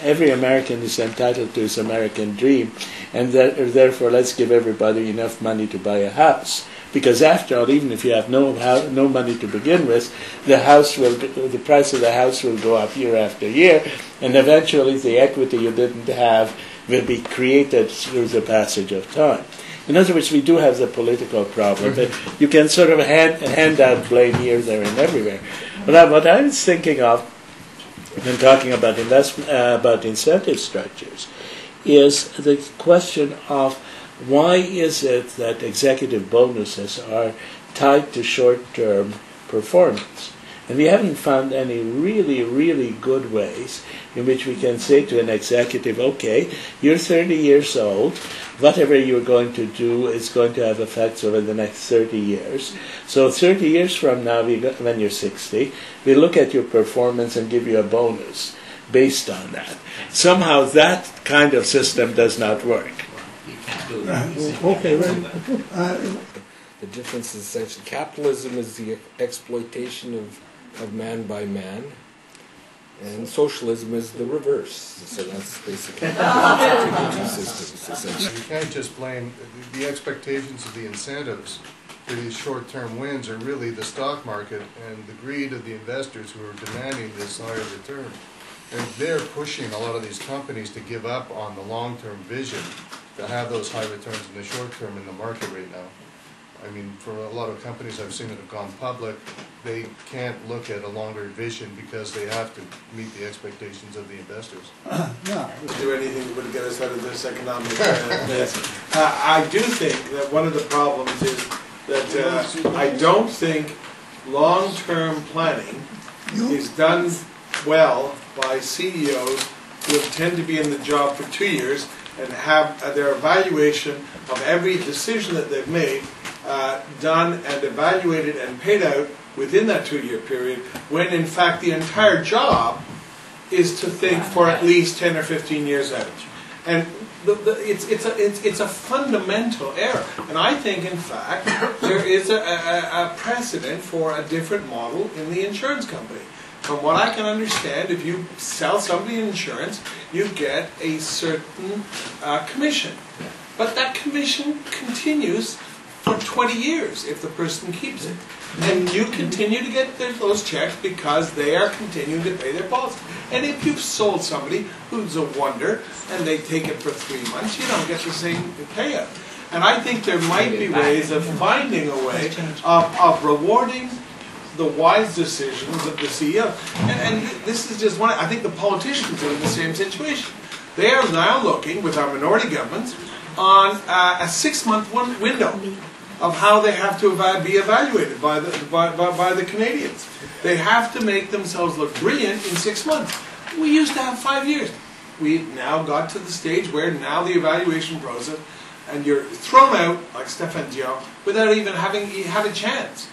Every American is entitled to his American dream, and therefore let's give everybody enough money to buy a house. Because after all, even if you have no money to begin with, the price of the house will go up year after year, and eventually the equity you didn't have will be created through the passage of time. In other words, we do have the political problem that you can sort of hand out blame here, there, and everywhere. But what I was thinking of when talking about incentive structures is the question of why is it that executive bonuses are tied to short-term performance? And we haven't found any really, really good ways in which we can say to an executive, okay, you're 30 years old, whatever you're going to do is going to have effects over the next 30 years. So 30 years from now, when you're 60, we look at your performance and give you a bonus based on that. Somehow that kind of system does not work. Okay, right. The difference is essentially capitalism is the exploitation of man by man, and socialism is the reverse. So that's basically the two systems, essentially. You can't just blame the expectations of the incentives for these short-term wins are really the stock market and the greed of the investors who are demanding this higher return. And they're pushing a lot of these companies to give up on the long-term vision to have those high returns in the short term in the market right now. I mean, for a lot of companies I've seen that have gone public, they can't look at a longer vision because they have to meet the expectations of the investors. Do anything that would get us out of this economic mess. I do think that one of the problems is that I don't think long-term planning is done well by CEOs who tend to be in the job for 2 years and have their evaluation of every decision that they've made done and evaluated and paid out within that 2-year period, when in fact the entire job is to think for at least 10 or 15 years out. And it's a fundamental error. And I think, in fact, there is a precedent for a different model in the insurance company. From what I can understand, if you sell somebody insurance, you get a certain commission. But that commission continues for 20 years if the person keeps it. And you continue to get those checks because they are continuing to pay their policy. And if you've sold somebody who's a wonder and they take it for 3 months, you don't get the same payout. And I think there might be ways of finding a way of rewarding the wise decisions of the CEO. And this is just one. I think the politicians are in the same situation. They are now looking, with our minority governments, on a 6-month window of how they have to be evaluated by the Canadians. They have to make themselves look brilliant in 6 months. We used to have 5 years. We've now got to the stage where now the evaluation process, and you're thrown out, like Stéphane Dion, without even having had a chance.